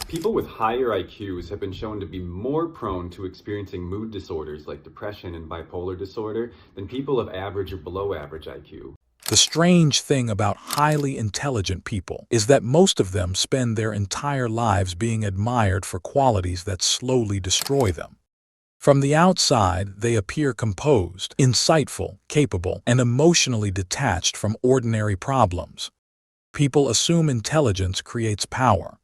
People with higher IQs have been shown to be more prone to experiencing mood disorders like depression and bipolar disorder than people of average or below average IQ. The strange thing about highly intelligent people is that most of them spend their entire lives being admired for qualities that slowly destroy them. From the outside, they appear composed, insightful, capable, and emotionally detached from ordinary problems. People assume intelligence creates power.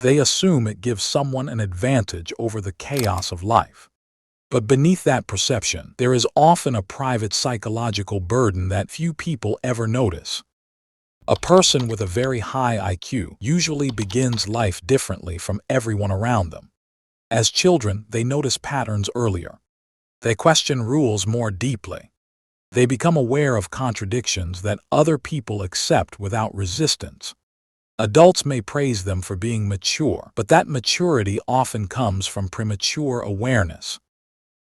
They assume it gives someone an advantage over the chaos of life. But beneath that perception, there is often a private psychological burden that few people ever notice. A person with a very high IQ usually begins life differently from everyone around them. As children, they notice patterns earlier. They question rules more deeply. They become aware of contradictions that other people accept without resistance. Adults may praise them for being mature, but that maturity often comes from premature awareness.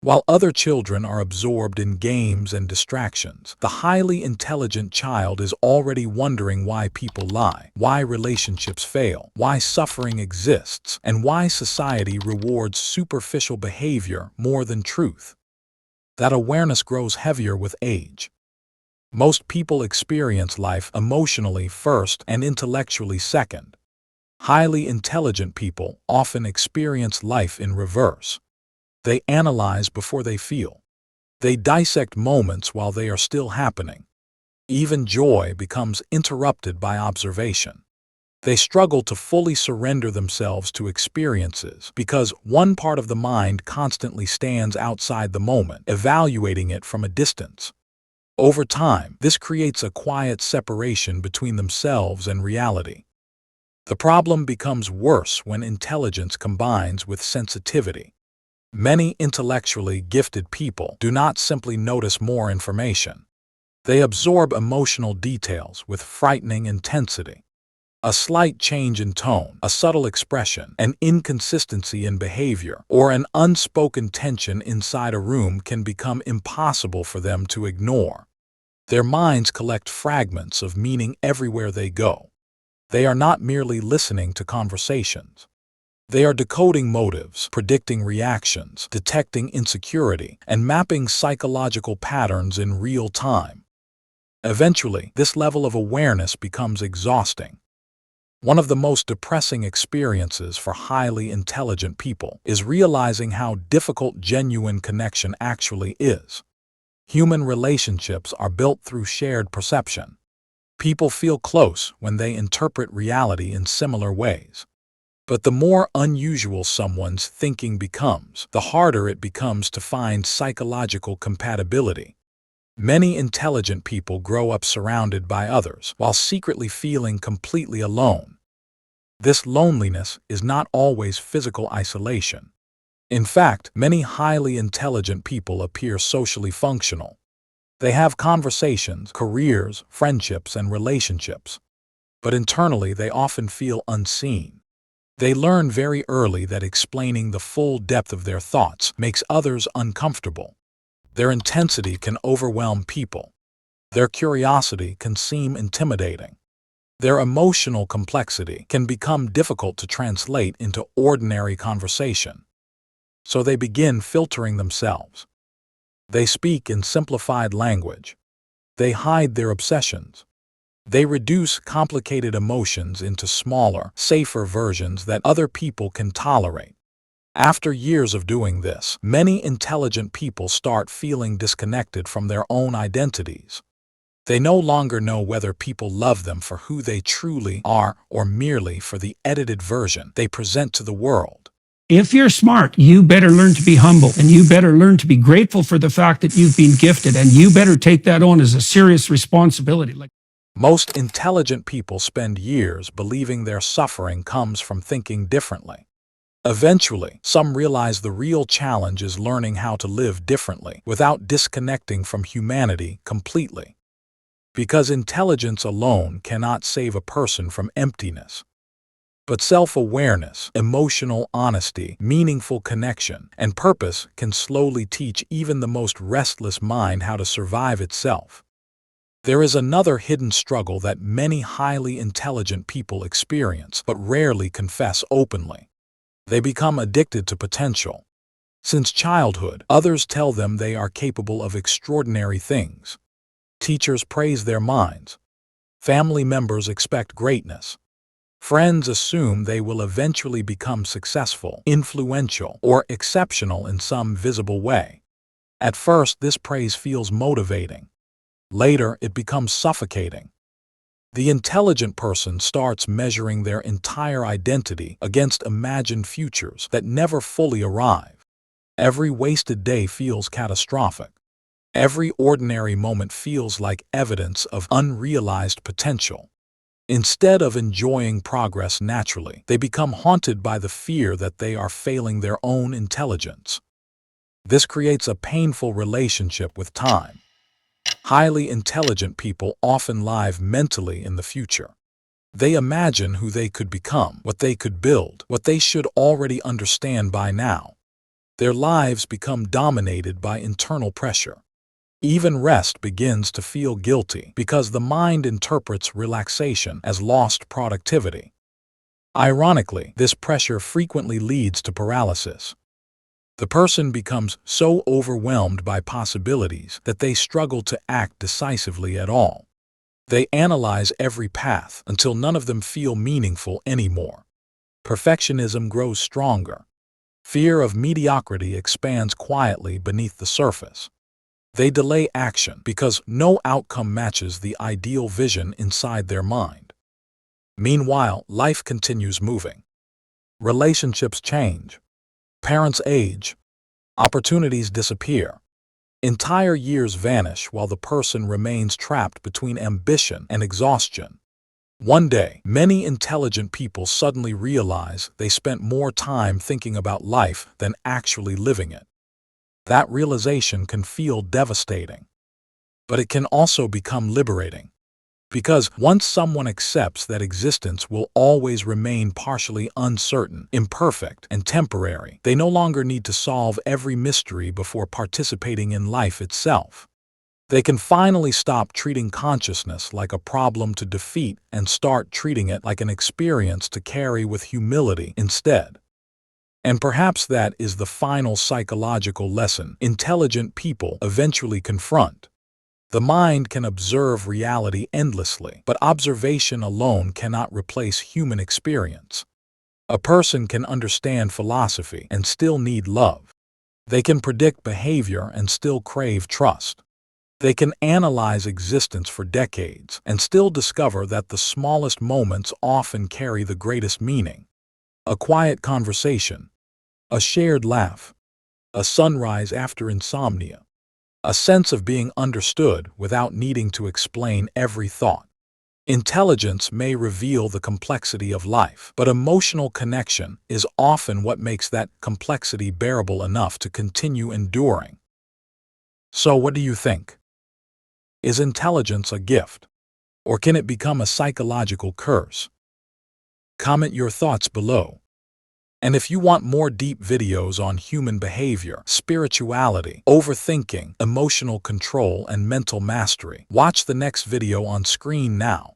While other children are absorbed in games and distractions, the highly intelligent child is already wondering why people lie, why relationships fail, why suffering exists, and why society rewards superficial behavior more than truth. That awareness grows heavier with age. Most people experience life emotionally first and intellectually second. Highly intelligent people often experience life in reverse. They analyze before they feel. They dissect moments while they are still happening. Even joy becomes interrupted by observation. They struggle to fully surrender themselves to experiences because one part of the mind constantly stands outside the moment, evaluating it from a distance. Over time, this creates a quiet separation between themselves and reality. The problem becomes worse when intelligence combines with sensitivity. Many intellectually gifted people do not simply notice more information. They absorb emotional details with frightening intensity. A slight change in tone, a subtle expression, an inconsistency in behavior, or an unspoken tension inside a room can become impossible for them to ignore. Their minds collect fragments of meaning everywhere they go. They are not merely listening to conversations. They are decoding motives, predicting reactions, detecting insecurity, and mapping psychological patterns in real time. Eventually, this level of awareness becomes exhausting. One of the most depressing experiences for highly intelligent people is realizing how difficult genuine connection actually is. Human relationships are built through shared perception. People feel close when they interpret reality in similar ways. But the more unusual someone's thinking becomes, the harder it becomes to find psychological compatibility. Many intelligent people grow up surrounded by others while secretly feeling completely alone. This loneliness is not always physical isolation. In fact, many highly intelligent people appear socially functional. They have conversations, careers, friendships, and relationships. But internally, they often feel unseen. They learn very early that explaining the full depth of their thoughts makes others uncomfortable. Their intensity can overwhelm people. Their curiosity can seem intimidating. Their emotional complexity can become difficult to translate into ordinary conversation. So they begin filtering themselves. They speak in simplified language. They hide their obsessions. They reduce complicated emotions into smaller, safer versions that other people can tolerate. After years of doing this, many intelligent people start feeling disconnected from their own identities. They no longer know whether people love them for who they truly are or merely for the edited version they present to the world. If you're smart, you better learn to be humble, and you better learn to be grateful for the fact that you've been gifted, and you better take that on as a serious responsibility. Most intelligent people spend years believing their suffering comes from thinking differently. Eventually, some realize the real challenge is learning how to live differently without disconnecting from humanity completely. Because intelligence alone cannot save a person from emptiness. But self-awareness, emotional honesty, meaningful connection, and purpose can slowly teach even the most restless mind how to survive itself. There is another hidden struggle that many highly intelligent people experience but rarely confess openly. They become addicted to potential. Since childhood, others tell them they are capable of extraordinary things. Teachers praise their minds. Family members expect greatness. Friends assume they will eventually become successful, influential, or exceptional in some visible way. At first, this praise feels motivating. Later, it becomes suffocating. The intelligent person starts measuring their entire identity against imagined futures that never fully arrive. Every wasted day feels catastrophic. Every ordinary moment feels like evidence of unrealized potential. Instead of enjoying progress naturally, they become haunted by the fear that they are failing their own intelligence. This creates a painful relationship with time. Highly intelligent people often live mentally in the future. They imagine who they could become, what they could build, what they should already understand by now. Their lives become dominated by internal pressure. Even rest begins to feel guilty because the mind interprets relaxation as lost productivity. Ironically, this pressure frequently leads to paralysis. The person becomes so overwhelmed by possibilities that they struggle to act decisively at all. They analyze every path until none of them feel meaningful anymore. Perfectionism grows stronger. Fear of mediocrity expands quietly beneath the surface. They delay action because no outcome matches the ideal vision inside their mind. Meanwhile, life continues moving. Relationships change. Parents age. Opportunities disappear. Entire years vanish while the person remains trapped between ambition and exhaustion. One day, many intelligent people suddenly realize they spent more time thinking about life than actually living it. That realization can feel devastating. But it can also become liberating. Because once someone accepts that existence will always remain partially uncertain, imperfect, and temporary, they no longer need to solve every mystery before participating in life itself. They can finally stop treating consciousness like a problem to defeat and start treating it like an experience to carry with humility instead. And perhaps that is the final psychological lesson intelligent people eventually confront. The mind can observe reality endlessly, but observation alone cannot replace human experience. A person can understand philosophy and still need love. They can predict behavior and still crave trust. They can analyze existence for decades and still discover that the smallest moments often carry the greatest meaning. A quiet conversation, a shared laugh, a sunrise after insomnia. A sense of being understood without needing to explain every thought. Intelligence may reveal the complexity of life, but emotional connection is often what makes that complexity bearable enough to continue enduring. So what do you think? Is intelligence a gift? Or can it become a psychological curse? Comment your thoughts below. And if you want more deep videos on human behavior, spirituality, overthinking, emotional control, and mental mastery, watch the next video on screen now.